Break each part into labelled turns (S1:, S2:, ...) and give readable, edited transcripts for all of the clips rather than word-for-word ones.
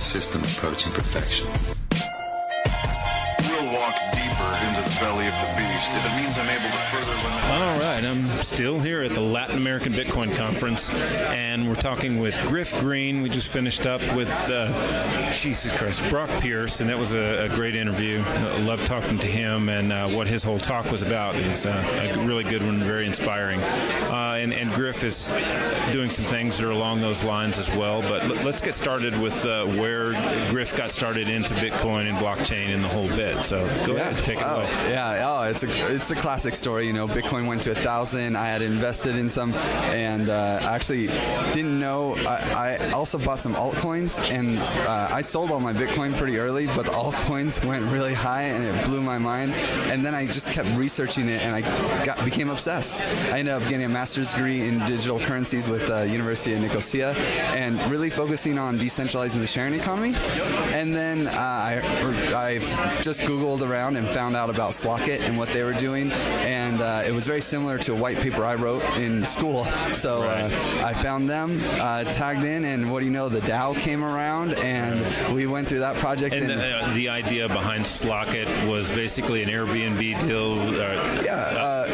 S1: system approaching perfection.
S2: We'll walk deeper into the belly of the beast if it means I'm able to further limit.
S3: All right, I'm still here at the Latin American Bitcoin Conference, and we're talking with Griff Green. We just finished up with, Jesus Christ, Brock Pierce, and that was a great interview. I loved talking to him and what his whole talk was about. It was a really good one, very inspiring. And Griff is doing some things that are along those lines as well. But let's get started with where Griff got started into Bitcoin and blockchain and the whole bit. So go ahead, take it away.
S4: It's a classic story. You know, Bitcoin went to 1,000. I had invested in some, and actually didn't know. I also bought some altcoins, and I sold all my Bitcoin pretty early, but the altcoins went really high, and it blew my mind. And then I just kept researching it, and I became obsessed. I ended up getting a master's degree in digital currencies with the University of Nicosia, and really focusing on decentralizing the sharing economy. And then I just Googled around and found out about slock.it and what they were doing, and it was very similar to a white paper I wrote in school. So I found them, tagged in, and what do you know, the DAO came around, and we went through that project.
S3: And the idea behind slock.it was basically an Airbnb deal?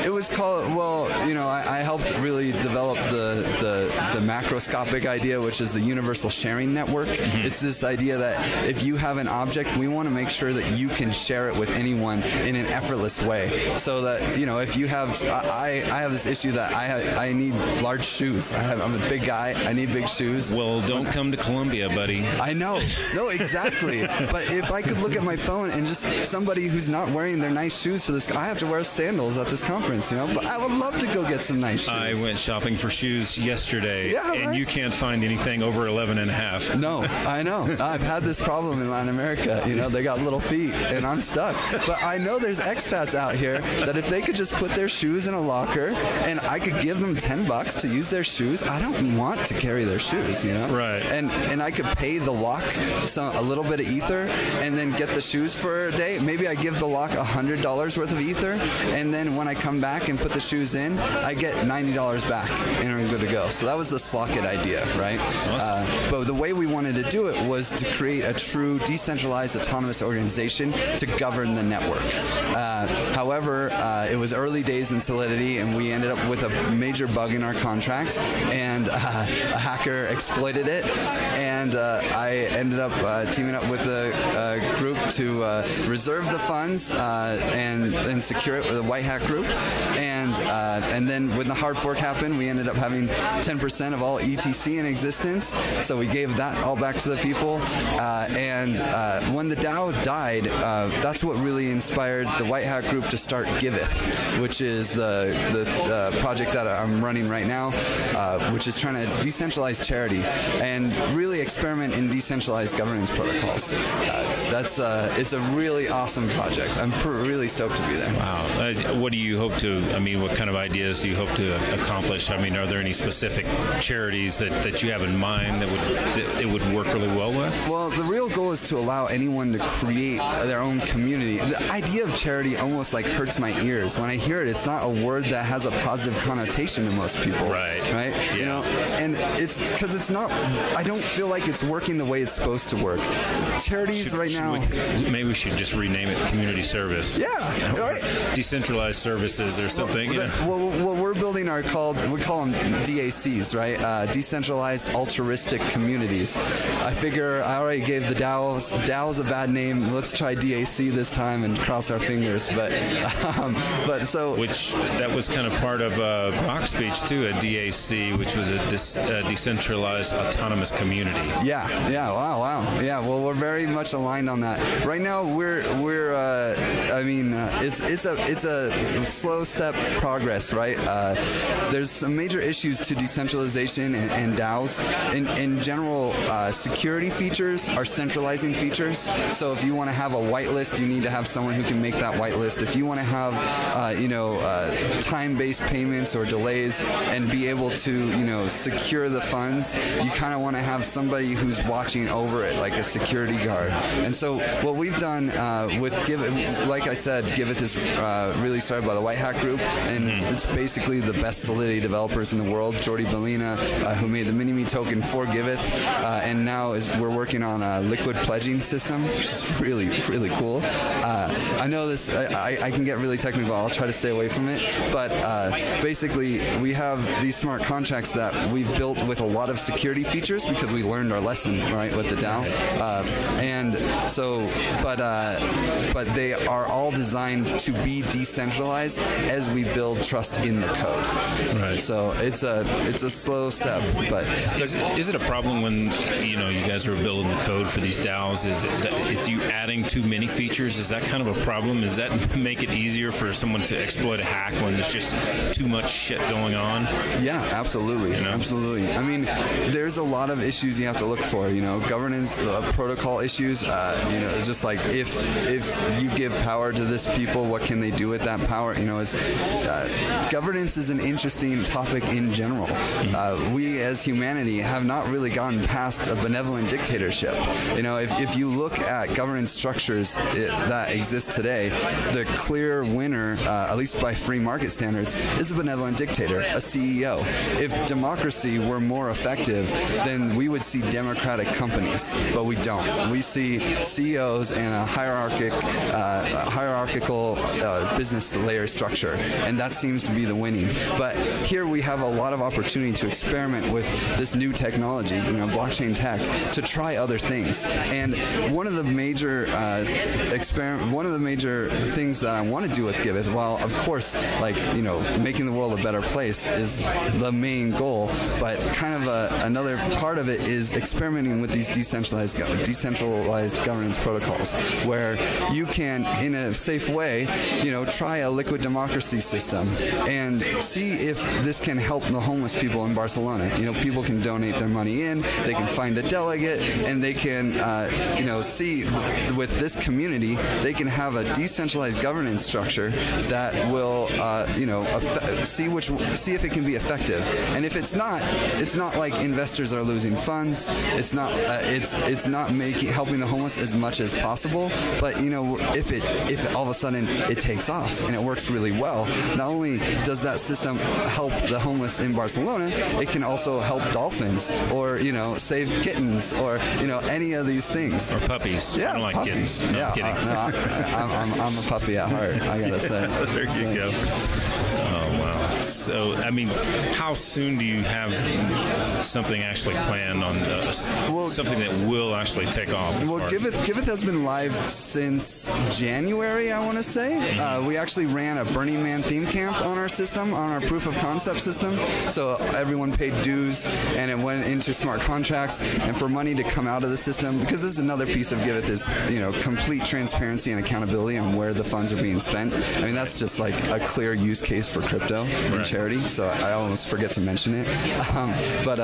S4: It was called, well, you know, I helped really develop the macroscopic idea, which is the universal sharing network. Mm-hmm. It's this idea that if you have an object, we want to make sure that you can share it with anyone in an effortless way. So that, you know, if you have, I have this issue that I need large shoes. I'm a big guy. I need big shoes.
S3: Well, don't come to Colombia, buddy.
S4: I know. No, exactly. But if I could look at my phone and just somebody who's not wearing their nice shoes for this, I have to wear sandals at this conference, you know, but I would love to go get some nice shoes.
S3: I went shopping for shoes yesterday, and you can't find anything over 11 and a half.
S4: No, I know. I've had this problem in Latin America. You know, they got little feet, and I'm stuck. But I know there's expats out here that if they could just put their shoes in a locker, and I could give them $10 to use their shoes, I don't want to carry their shoes, you know?
S3: Right.
S4: And I could pay the lock a little bit of ether, and then get the shoes for a day. Maybe I give the lock $100 worth of ether, and then when I come back and put the shoes in, I get $90 back, and I'm good to go. So that was the slock.it idea, right? Awesome. But the way we wanted to do it was to create a true decentralized autonomous organization to govern the network. However, it was early days in Solidity, and we ended up with a major bug in our contract, and a hacker exploited it, and I ended up teaming up with a group to reserve the funds and secure it with a white hat group, and then when the hard fork happened, we ended up having 10% of all ETC in existence, so we gave that all back to the people, and when the DAO died, that's what really inspired the white hat group to start Giveth, which is the project that I'm running right now, which is trying to decentralize charity and really experiment in decentralized governance protocols. It's a really awesome project. I'm really stoked to be there.
S3: Wow. What do you hope to, what kind of ideas do you hope to accomplish? Are there any specific charities that you have in mind that it would work really well with?
S4: Well, the real goal is to allow anyone to create their own community. The idea of charity almost like hurts my ears. When I hear it, it's not a word that has a positive connotation to most people.
S3: Right.
S4: Yeah. You know, and it's because it's not, I don't feel like it's working the way it's supposed to work. Charities
S3: maybe we should just rename it community service.
S4: Yeah. Right.
S3: Decentralized services or something.
S4: What we're building we call them DACs, right? Decentralized altruistic communities. I figure I already gave the DAO's a bad name. Let's try DAC this time and cross our fingers. But so
S3: which that was kind of part of Brock's speech too, a DAC, which was a decentralized autonomous community.
S4: Yeah. Wow. Yeah. Well, we're very much aligned on that. Right now, it's a slow step progress, right? There's some major issues to decentralization and DAOs. In general, security features are centralizing features. So if you want to have a whitelist whitelist, you need to have someone who can make that whitelist. If you want to have, time-based payments or delays and be able to, secure the funds, you kind of want to have somebody who's watching over it, like a security guard. And so what we've done with Giveth, like I said, Giveth is really started by the White Hat Group, and it's basically the best Solidity developers in the world. Jordi Bellina, who made the Mini-Me token for Giveth, and now we're working on a liquid pledging system, which is really, really cool. I know this, I can get really technical. I'll try to stay away from it. But basically, we have these smart contracts that we've built with a lot of security features because we learned our lesson, right, with the DAO. And so, but they are all designed to be decentralized as we build trust in the code.
S3: Right.
S4: So it's a slow step, but
S3: is it a problem when you guys are building the code for these DAOs? Is it that if you adding too many features, is that kind of a problem? Does that make it easier for someone to exploit a hack when there's just too much shit going on?
S4: Yeah, absolutely, absolutely. I mean, there's a lot of issues you have to look for. Governance, protocol issues. Just like if you give power to this people, what can they do with that power? Governance is an interesting topic in general. We as humanity have not really gotten past a benevolent dictatorship. If you look at governance structures that exist today, the clear winner, at least by free market standards, is a benevolent dictator, a CEO. If democracy were more effective, then we would see democratic companies, but we don't. We see CEOs and a hierarchical business layer structure, and that seems to be the winning. But here we have a lot of opportunity to experiment with this new technology, blockchain tech, to try other things. And one of the major things that I want to do with Giveth, while of course, making the world a better place is the main goal, but kind of another part of it is experimenting with these decentralized governance protocols, where you can, in a safe way, try a liquid democracy system and see if this can help the homeless people in Barcelona. People can donate their money in, they can find a delegate, and they can, see with this community, they can have a decentralized governance structure that will, see if it can be effective. And if it's not like investors are losing funds. It's not helping the homeless as much as possible. But if all of a sudden it takes off and it works really well, not only does that system help the homeless in Barcelona, it can also help dolphins or save kittens or any of these things.
S3: Or puppies.
S4: Yeah,
S3: I don't like
S4: puppies.
S3: kittens. No,
S4: I'm a puppy at heart, I gotta say.
S3: There you go. Oh, wow. So, how soon do you have something actually planned on something that will actually take off?
S4: Well, Giveth has been live since January, I want to say. We actually ran a Burning Man theme camp on our system, on our proof of concept system. So everyone paid dues, and it went into smart contracts. And for money to come out of the system, because this is another piece of Giveth is complete transparency and accountability on where the funds are being spent. That's just like a clear use case for crypto and charity. So I almost forget to mention it. But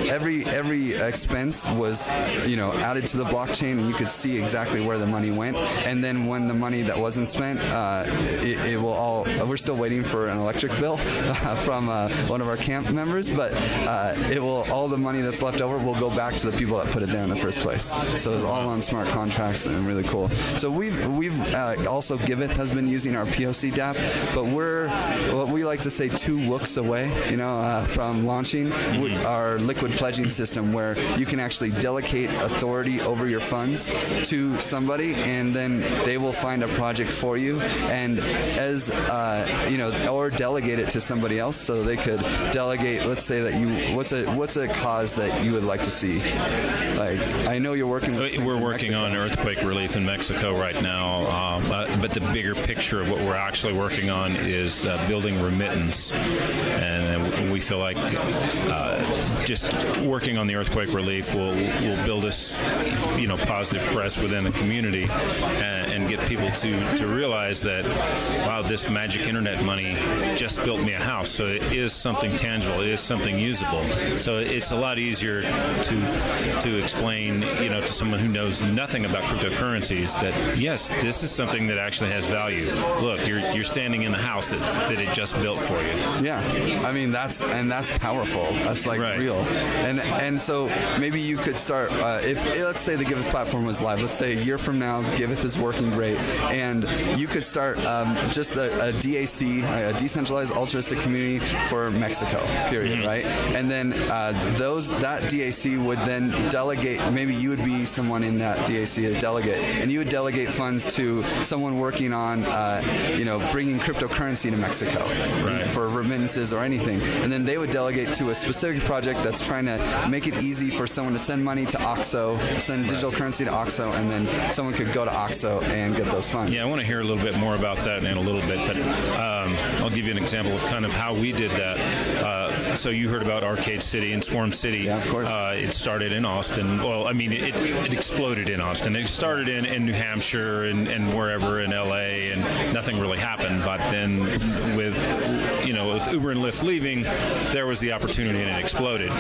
S4: every expense was added to the blockchain, and you could see exactly where the money went. And then when the money that wasn't spent, it will all. We're still waiting for an electric bill from one of our camp members, but all the money that's left over will go back to the people that put it there in the first place. So it's all on smart contracts and really cool. So we've also Giveth has been using our POC dApp, but we're what we like to say 2 looks away, from launching our liquid pledging system, where you can actually delegate authority over your funds to somebody, and then they will find a project for you, and as or delegate it to somebody else. So they could delegate. Let's say that what's a cause that you would like to see? Like, I know you're working with.
S3: We're working on earthquake relief in Mexico right now, but the bigger picture of what we're actually working on is building Remitance, And we feel like just working on the earthquake relief will build us, positive press within the community and get people to realize that, wow, this magic internet money just built me a house. So it is something tangible. It is something usable. So it's a lot easier to explain, to someone who knows nothing about cryptocurrencies that, yes, this is something that actually has value. Look, you're standing in the house that it just built for you.
S4: Yeah, I mean that's powerful. That's like
S3: right.
S4: Real. And so maybe you could start if let's say the Giveth platform was live. Let's say a year from now, Giveth is working great, and you could start just a DAC, a decentralized altruistic community for Mexico. Period. Right, and then that DAC would then delegate. Maybe you would be someone in that DAC, a delegate, and you would delegate funds to someone working on, bringing cryptocurrency to Mexico for remittances or anything, and then they would delegate to a specific project that's trying to make it easy for someone to send money to OXXO, send digital currency to OXXO, and then someone could go to OXXO and get those funds.
S3: Yeah, I want to hear a little bit more about that in a little bit, but I'll give you an example of kind of how we did that. So you heard about Arcade City and Swarm City.
S4: Yeah, of course.
S3: It started in Austin. Well, I mean, it exploded in Austin. It started in New Hampshire and wherever in LA, and nothing really happened. But then with Uber and Lyft leaving, there was the opportunity and it exploded.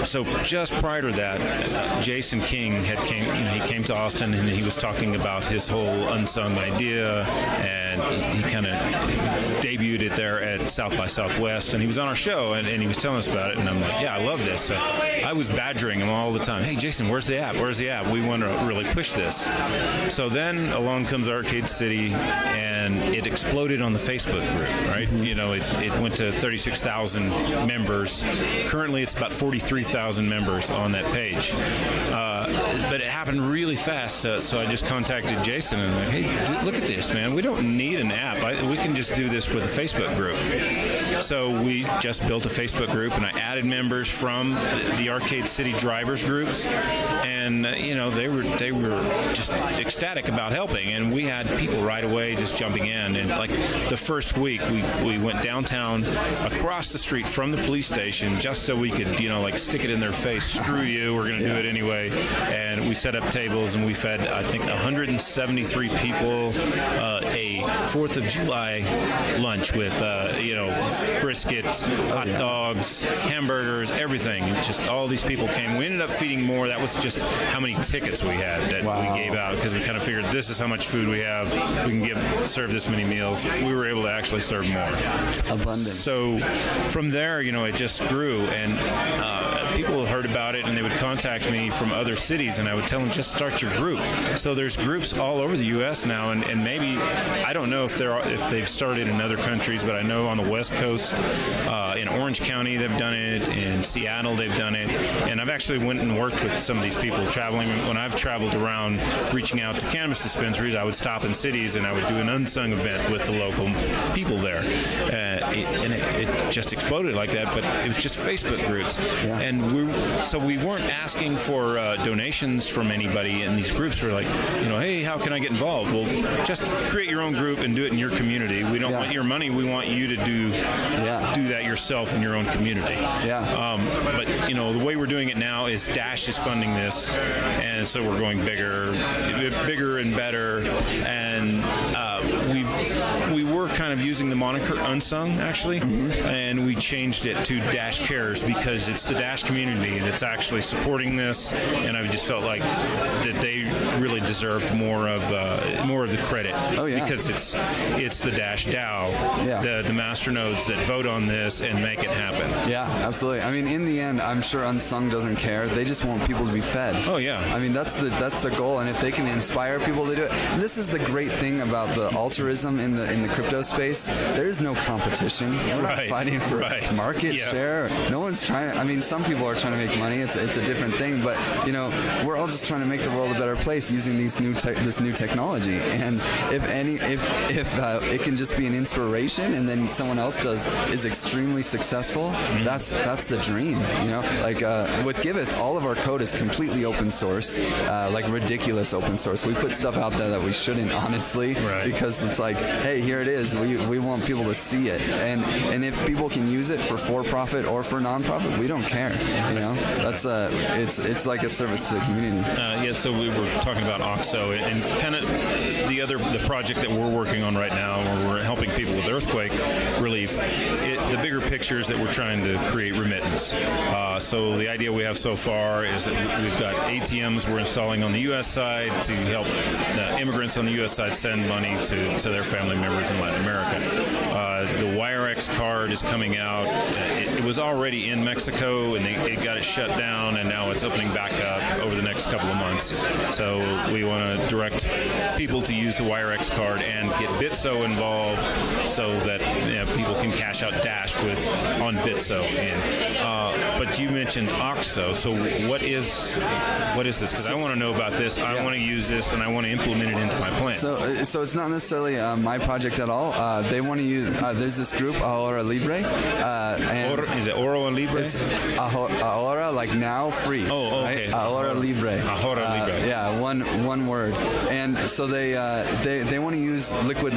S3: So just prior to that, Jason King came to Austin and he was talking about his whole unsung idea, and he kind of debuted it there at South by Southwest, and he was on our show and he was telling us about it, and I'm like, yeah, I love this. So I was badgering him all the time. Hey, Jason, where's the app? Where's the app? We want to really push this. So then along comes Arcade City, and it exploded on the Facebook group, right? It went to 36,000 members. Currently, it's about 43,000 members on that page. But it happened really fast, so I just contacted Jason and I'm like, hey, look at this, man. We don't need an app. We can just do this with a Facebook group. So we just built a Facebook group, and I added members from the Arcade City drivers groups, and they were just ecstatic about helping, and we had people right away just jumping in. And like the first week, we went downtown across the street from the police station just so we could stick it in their face. Screw you, we're going to do it anyway. And we set up tables, and we fed, I think, 173 people a 4th of July lunch with, briskets, hot dogs, hamburgers, everything. And just all these people came. We ended up feeding more. That was just how many tickets we had that we gave out, because we kind of figured this is how much food we have. We can serve this many meals. We were able to actually serve more.
S4: Abundance.
S3: So from there, it just grew, and people heard about it, and they would contact me from other cities, and I would tell them, just start your group. So there's groups all over the U.S. now, and maybe, I don't know if they've started in other countries, but I know on the West Coast, in Orange County they've done it, in Seattle they've done it, and I've actually went and worked with some of these people traveling. When I've traveled around reaching out to cannabis dispensaries, I would stop in cities and I would do an unsung event with the local people there, and it just exploded like that. But it was just Facebook groups, and we weren't asking for donations from anybody, and these groups were like, hey, how can I get involved? Well, just create your own group and do it in your community. We don't want your money. We want you to do that yourself in your own community. But the way we're doing it now is Dash is funding this, and so we're going bigger and better, and we were kind of using the moniker Unsung, actually, and we changed it to Dash Cares, because it's the Dash community that's actually supporting this, and I just felt like that they really deserved more of the credit. Because it's the Dash DAO, the master nodes that vote on this and make it happen.
S4: Yeah, absolutely. I mean, in the end, I'm sure Unsung doesn't care. They just want people to be fed.
S3: Oh yeah.
S4: I mean, that's the goal, and if they can inspire people to do it, and this is the great thing about the altruism in the crypto space. There is no competition. We're not fighting for market share. No one's trying. I mean, some people are trying to make money. It's a different thing, but we're all just trying to make the world a better place using this new technology. And if it can just be an inspiration, and then someone else is extremely successful, that's the dream. With Giveth, all of our code is completely open source, like ridiculous open source. We put stuff out there that we shouldn't, honestly, because It's like, hey, here it is. We want people to see it, and if people can use it for profit or for nonprofit, we don't care. That's it's like a service to the community.
S3: So we were talking about OXO and kind of the project that we're working on right now, where we're helping people with earthquake relief. The bigger picture is that we're trying to create Remitance. So the idea we have so far is that we've got ATMs we're installing on the U.S. side to help immigrants on the U.S. side send money to their family members in Latin America. The WireX card is coming out. It was already in Mexico, and they got it shut down, and now it's opening back up over the next couple of months. So we want to direct people to use the WireX card and get Bitso involved, so that people can cash out Dash on Bitso. But you mentioned OXO. So what is this? Because I want to know about this. I want to use this, and I want to implement it into my plan.
S4: So it's not necessarily my project at all. They want to use. There's this group, Ahora Libre.
S3: Is it Oro Libre?
S4: It's Ahora, like now, free.
S3: Oh, okay.
S4: Right? Ahora Libre.
S3: Ahora Libre.
S4: Yeah, one word. And so they want to use liquid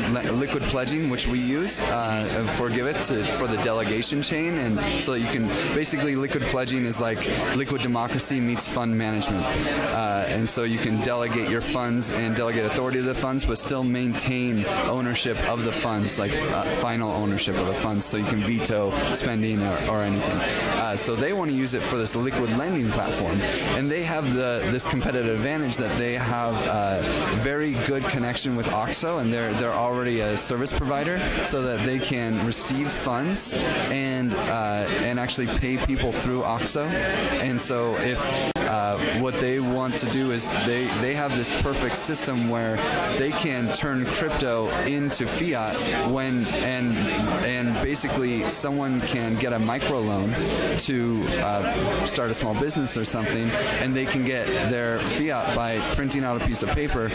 S4: pledging, which we use for the delegation chain, and so that you can basically liquid pledging is like liquid democracy meets fund management, and so you can delegate your funds and delegate authority to the funds, but still maintain ownership of the funds, like final ownership of the funds, so you can veto spending or anything. So they want to use it for this liquid lending platform, and they have this competitive advantage that they have a very good connection with OXO, and they're already a service provider, so that they can receive funds and actually pay people through OXO. And so if what they want to do is they have this perfect system where they can turn crypto into fiat and basically someone can get a microloan to start a small business or something, and they can get their fiat by printing out a piece of paper,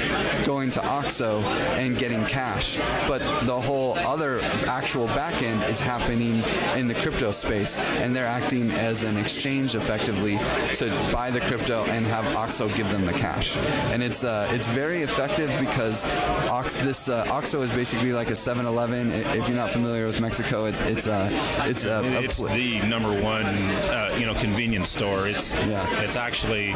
S4: going to OXO and getting cash. But the whole other actual back end is happening in the crypto space, and they're acting as an exchange effectively to buy the crypto and have OXO give them the cash. And it's very effective because OXO is basically like a 7-Eleven. If you're not familiar with Mexico, it's the
S3: number one convenience store. It's actually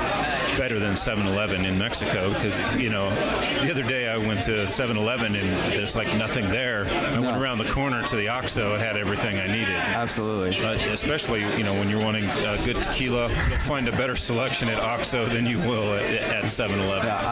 S3: better than 7-Eleven in Mexico, because the other day I went to 7-Eleven and there's like nothing there. I went around the corner to the OXO. It had everything I needed.
S4: Absolutely.
S3: Especially when you're wanting good tequila, you'll find a better selection at OXO than you will at 7-Eleven.
S4: Yeah,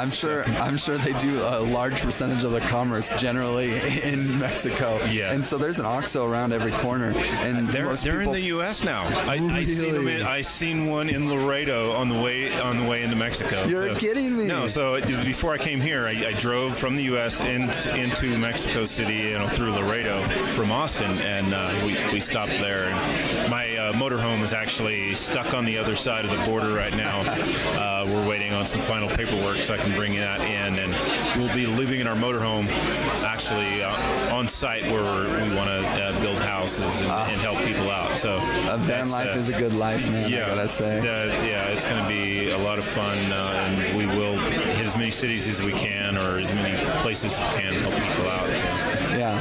S4: I'm sure they do a large percentage of the commerce generally in Mexico.
S3: Yeah.
S4: And so there's an OXO around every corner, and
S3: they're in the U.S. now. I seen one in Laredo on the way into Mexico.
S4: You're kidding me.
S3: No. So before I came here, I drove from the U.S. into Mexico City, through Laredo from Austin, and we stopped there. And my motorhome is actually stuck on the other side of the border right now. We're waiting on some final paperwork so I can bring that in, and we'll be living in our motorhome actually on site where we want to build houses and help people out. So
S4: a van life is a good life, man.
S3: Yeah,
S4: I gotta say.
S3: It's going to be a lot of fun, and we will hit as many cities as we can, or as many places as we can, help people out.
S4: Yeah.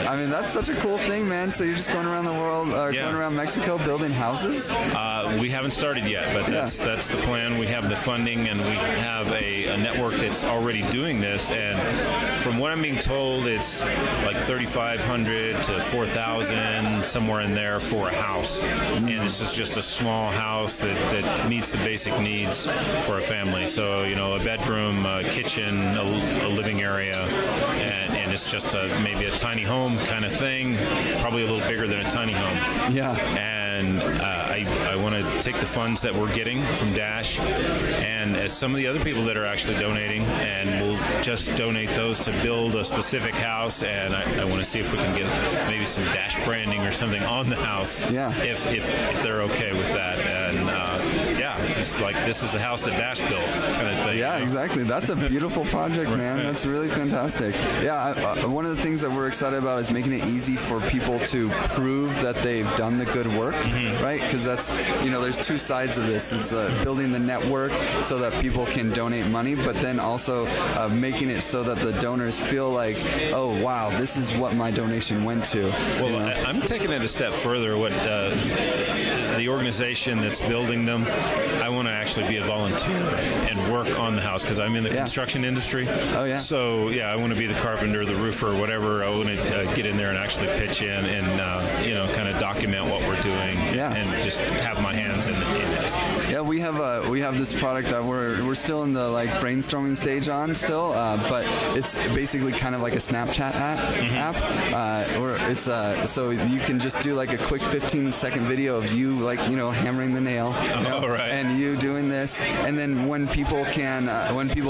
S4: I mean, that's such a cool thing, man. So you're just going around the world, going around Mexico, building houses?
S3: We haven't started yet, but that's the plan. We have the funding, and we have a network that's already doing this. And from what I'm being told, it's like $3,500 to $4,000, somewhere in there, for a house. And this is just a small house that meets the basic needs for a family. So, a bedroom, a kitchen, a living area, and it's just maybe a tiny home kind of thing, probably a little bigger than a tiny home.
S4: Yeah.
S3: And I want to take the funds that we're getting from Dash, and as some of the other people that are actually donating, and we'll just donate those to build a specific house. And I want to see if we can get maybe some Dash branding or something on the house.
S4: Yeah.
S3: If they're okay with that. And just it's like this is the house that Dash built kind of thing.
S4: Yeah, exactly. That's a beautiful project, man. That's really fantastic. Yeah, one of the things that we're excited about is making it easy for people to prove that they've done the good work, right? Because that's, there's two sides of this. It's building the network so that people can donate money, but then also making it so that the donors feel like, oh, wow, this is what my donation went to.
S3: Well, I'm taking it a step further. What the organization that's building them, I want to actually be a volunteer and work on the house because I'm in the construction industry.
S4: Oh, yeah.
S3: So, I want to be the carpenter, the roofer, whatever. I want to get in there and actually pitch in and, kind of document what we're doing and just have my hands in it.
S4: Yeah, we have this product that we're still in the brainstorming stage on still, but it's basically kind of like a Snapchat app, or it's so you can just do a quick 15-second video of you hammering the nail,
S3: right.
S4: and you doing this, and then when people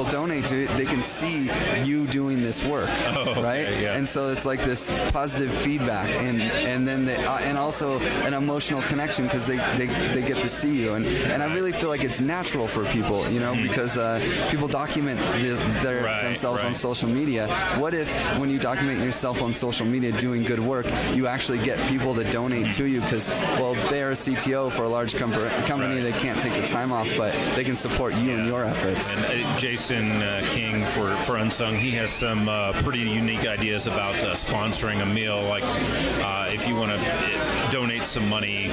S4: donate to it, they can see you doing this work, right?
S3: Yeah.
S4: And so it's like this positive feedback, and then and also an emotional connection because they get to see you, and I really feel like it's natural for people, because people document themselves on social media. What if when you document yourself on social media doing good work, you actually get people to donate to you because, well, they're a CTO for a large company, they can't take the time off, but they can support you in your efforts.
S3: And Jason King for Unsung, he has some pretty unique ideas about sponsoring a meal. Like if you want to donate some money,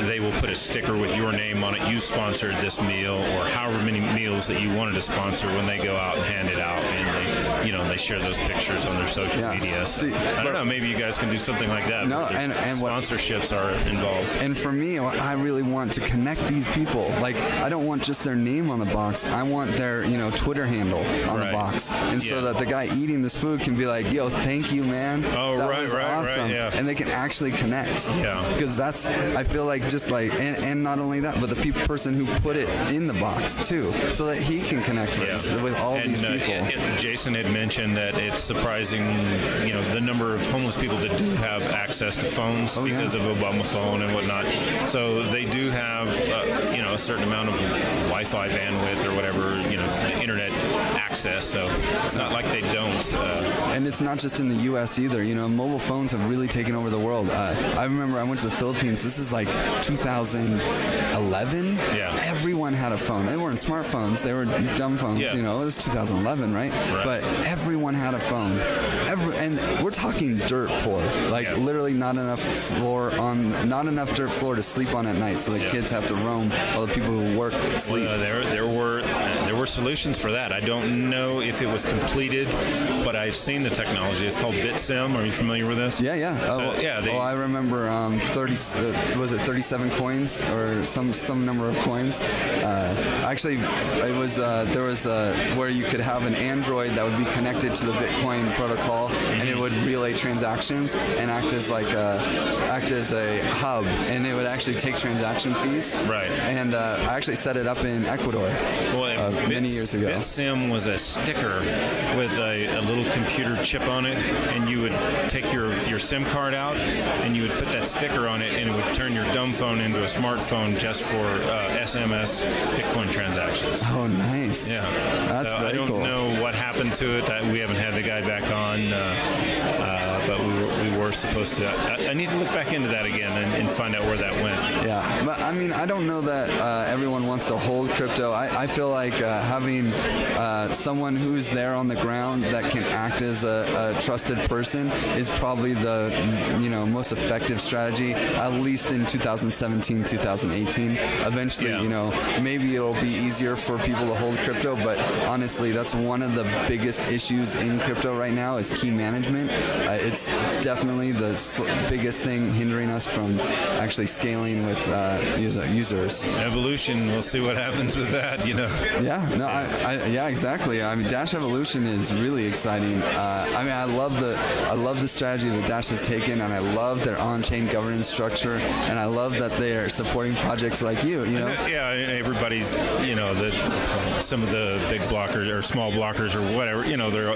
S3: they will put a sticker with your name on it. You sponsored this meal, or however many meals that you wanted to sponsor when they go out and hand it out, and they share those pictures on their social media. So, I don't know, maybe you guys can do something like that.
S4: No, and
S3: sponsorships are involved.
S4: And for me, I really want to connect these people. I don't want just their name on the box. I want their Twitter handle on the box, and so that the guy eating this food can be like, "Yo, thank you, man.
S3: Oh,
S4: that
S3: right,
S4: was
S3: right,
S4: awesome."
S3: right, yeah.
S4: And they can actually connect.
S3: Yeah.
S4: Because I feel like and not only that, but the person who put it in the box too, so that he can connect with all these people.
S3: Jason had mentioned that it's surprising, the number of homeless people that do have access to phones because of Obama phone and whatnot. So they do have, a certain amount of Wi-Fi bandwidth or whatever, internet access. So it's not like they don't.
S4: And it's not just in the U.S. either. Mobile phones have really taken over the world. I remember I went to the Philippines. This is 2011.
S3: Yeah.
S4: Everyone had a phone. They weren't smartphones. They were dumb phones.
S3: Yeah.
S4: It was 2011, right? But everyone had a phone. And we're talking dirt poor. Literally not enough dirt floor to sleep on at night. So the kids have to roam while the people who work sleep.
S3: There were solutions for that. I don't know if it was completed, but I've seen the technology. It's called BitSim. Are you familiar with this?
S4: Yeah. I remember 37 coins or some number of coins. Actually, it was there was where you could have an Android that would be connected to the Bitcoin protocol, and it would relay transactions and act as a hub, and it would actually take transaction fees.
S3: Right.
S4: And I actually set it up in Ecuador many years ago.
S3: BitSim was a sticker with a little computer chip on it, and you would take your SIM card out, and you would put that sticker on it, and it would turn your dumb phone into a smartphone just for SMS Bitcoin transactions.
S4: Oh, nice.
S3: Yeah.
S4: That's very cool.
S3: I don't know what happened to it. We haven't had the guy back on, but we were supposed to. I need to look back into that again and find out where that went.
S4: Yeah, but I mean, I don't know that everyone wants to hold crypto. I feel like having someone who's there on the ground that can act as a trusted person is probably the most effective strategy, at least in 2017, 2018. Eventually, maybe it'll be easier for people to hold crypto, but honestly, that's one of the biggest issues in crypto right now is key management. It's definitely the biggest thing hindering us from actually scaling with users.
S3: Evolution, we'll see what happens with that,
S4: Yeah, exactly. I mean, Dash Evolution is really exciting. I love the strategy that Dash has taken, and I love their on-chain governance structure, and I love that they are supporting projects like you.
S3: Yeah, and everybody's, some of the big blockers or small blockers or whatever,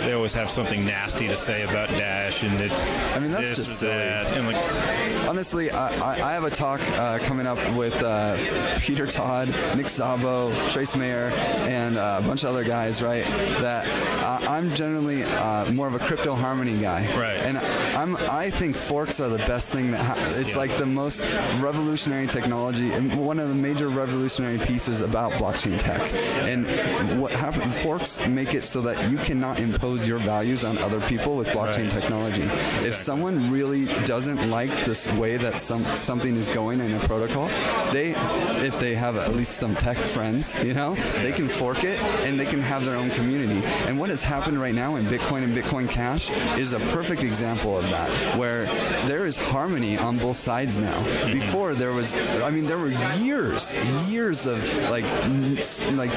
S3: they always have something nasty to say about Dash, and it's
S4: that's
S3: this
S4: just
S3: or that. And
S4: honestly, I have a talk coming up with Peter Todd, Nick Szabo, Trace Mayer, and a bunch of other guys, right? That I'm generally more of a crypto harmony guy,
S3: right?
S4: And I think forks are the best thing that it's like the most revolutionary technology and one of the major revolutionary pieces about blockchain tech. And what happened? Forks make it so that you cannot impose your values on other people with blockchain technology. Exactly. If someone really doesn't like this way that something is going in a protocol, if they have at least some tech friends, they can fork it and they can have their own community. And what has happened right now in Bitcoin and Bitcoin Cash is a perfect example of that, where there is harmony on both sides now. Before there were years of like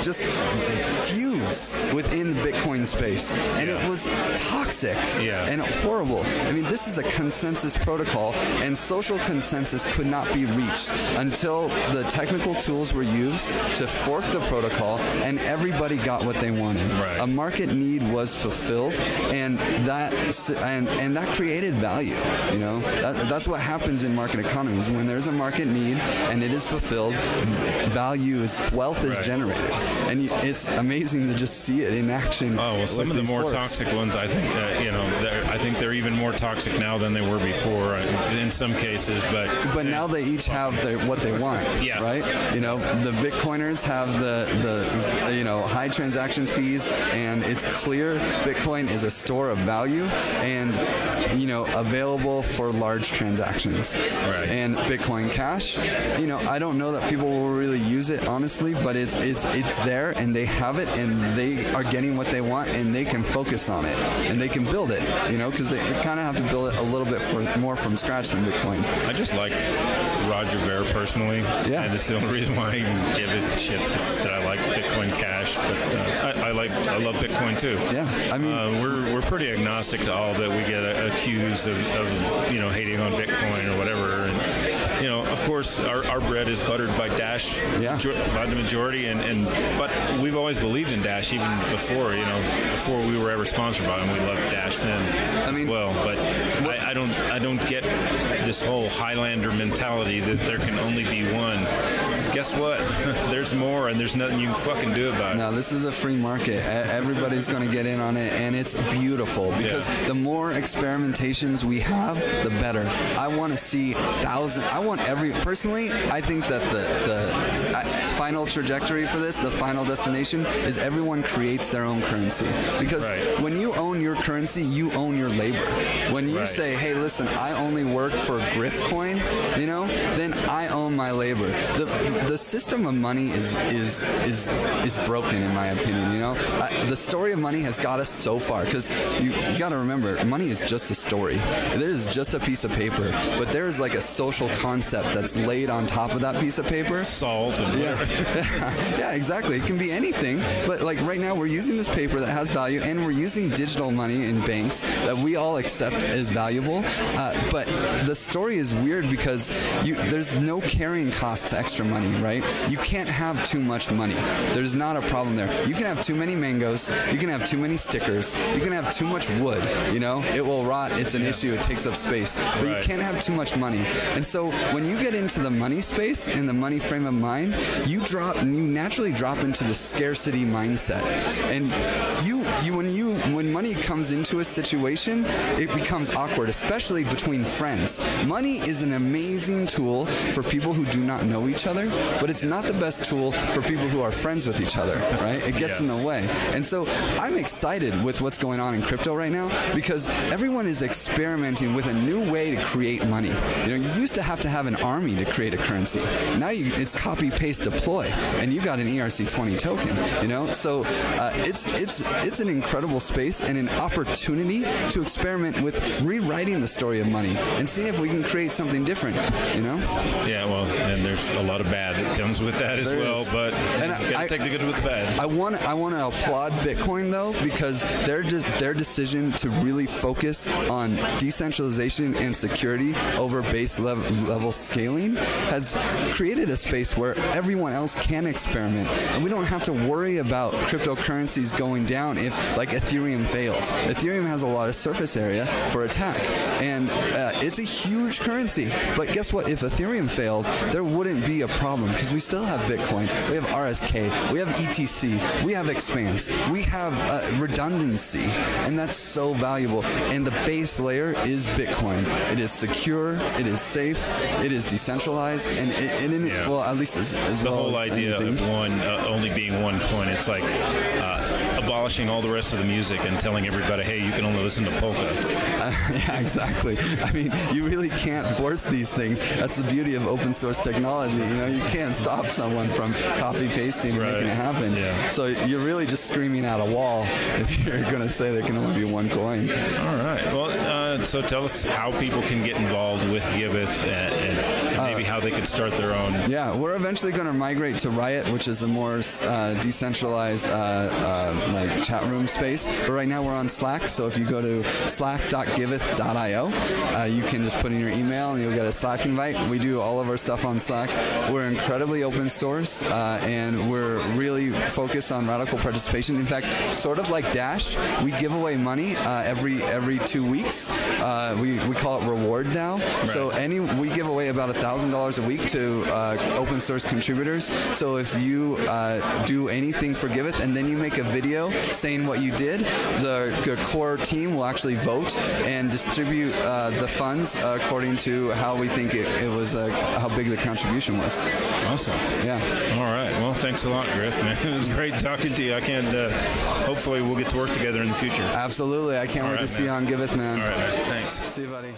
S4: just feuds within the Bitcoin space, and it was toxic and horrible. This is a consensus protocol, and social consensus could not be reached until the technical tools were used to fork the protocol, and everybody got what they wanted.
S3: Right.
S4: A market need was fulfilled, and that created value. That's what happens in market economies. When there's a market need and it is fulfilled, wealth is generated, and it's amazing to just see it in action.
S3: Oh well, some of the more toxic ones, I think, I think they're even more toxic now than they were before in some cases. But
S4: now they each have what they want. Yeah. Right. The Bitcoiners have the high transaction fees, and it's clear Bitcoin is a store of value and available for large transactions. Right. And Bitcoin Cash, I don't know that people will really use it honestly, but it's there and they have it and they are getting what they want and they can focus on it and they can build it, because they kind of have to build it a little bit more from scratch than Bitcoin.
S3: I just like Roger Ver personally. Yeah. And it's the only reason why I even give it shit that I like Bitcoin Cash, but I love Bitcoin too.
S4: Yeah.
S3: We're pretty agnostic to all that we get accused of hating on Bitcoin or whatever. And, of course, our bread is buttered by Dash by the majority, but we've always believed in Dash even before we were ever sponsored by them. We loved Dash then as well. But I don't get this whole Highlander mentality that there can only be one. Guess what? There's more, and there's nothing you can fucking do about it.
S4: No, this is a free market. Everybody's going to get in on it, and it's beautiful because the more experimentations we have, the better. I want to see thousands. Personally, I think that the final trajectory for this, the final destination, is everyone creates their own currency. Because when you own your currency, you own your labor. When you say, hey, listen, I only work for Griff Coin, then I own my labor. The system of money is broken, in my opinion. The story of money has got us so far, because you got to remember, money is just a story. It is just a piece of paper, but there is like a social concept that's laid on top of that piece of paper.
S3: Salt and
S4: yeah, exactly. It can be anything, but like right now we're using this paper that has value, and we're using digital money in banks that we all accept as valuable. But the story is weird because there's no carrying cost to extra money, right? You can't have too much money. There's not a problem there. You can have too many mangoes. You can have too many stickers. You can have too much wood. It will rot. It's an issue. It takes up space. But you can't have too much money. And so when you get into the money space and the money frame of mind, you naturally drop into the scarcity mindset. And when money comes into a situation, it becomes awkward, especially between friends. Money is an amazing tool for people who do not know each other, but it's not the best tool for people who are friends with each other, right? It gets in the way. And so I'm excited with what's going on in crypto right now because everyone is experimenting with a new way to create money. You used to have an army to create a currency. Now it's copy, paste, deploy, and you got an ERC20 token, So it's an incredible space and an opportunity to experiment with rewriting the story of money and seeing if we can create something different,
S3: Yeah, well, and there's a lot of bad bad that comes with that as well.
S4: Is.
S3: But you got to take the good with the bad.
S4: I want to applaud Bitcoin though, because their decision to really focus on decentralization and security over base level scaling has created a space where everyone else can experiment, and we don't have to worry about cryptocurrencies going down if, like, Ethereum failed. Ethereum has a lot of surface area for attack, and it's a huge currency. But guess what? If Ethereum failed, there wouldn't be a problem, because we still have Bitcoin, we have RSK, we have ETC, we have Expanse, we have redundancy, and that's so valuable. And the base layer is Bitcoin. It is secure, it is safe, it is decentralized, and well, at least as
S3: the
S4: well
S3: whole
S4: as
S3: idea
S4: anything.
S3: of one only being one coin. It's like abolishing all the rest of the music and telling everybody, hey, you can only listen to polka.
S4: Yeah, exactly. I mean, you really can't force these things. That's the beauty of open source technology. You know, you can't stop someone from copy pasting and making it happen.
S3: Yeah.
S4: So you're really just screaming at a wall if you're going to say there can only be one coin.
S3: All right. Well, so tell us how people can get involved with Giveth and maybe how they could start their own.
S4: Yeah, we're eventually going to migrate to Riot, which is a more decentralized like chat room space. But right now we're on Slack, so if you go to slock.giveth.io, you can just put in your email and you'll get a Slack invite. We do all of our stuff on Slack. We're incredibly open source, and we're really focused on radical participation. In fact, sort of like Dash, we give away money every 2 weeks. We call it Reward now. Right. So we give away about $1,000 a week to open source contributors. So if you do anything for Giveth and then you make a video saying what you did, the core team will actually vote and distribute the funds according to how we think it was, how big the contribution was.
S3: Awesome.
S4: Yeah.
S3: All right. Well, thanks a lot, Griff, man. It was great talking to you. I can't. Hopefully, we'll get to work together in the future.
S4: Absolutely. I can't wait to see you on Giveth, man.
S3: All right, man. Thanks.
S4: See you, buddy.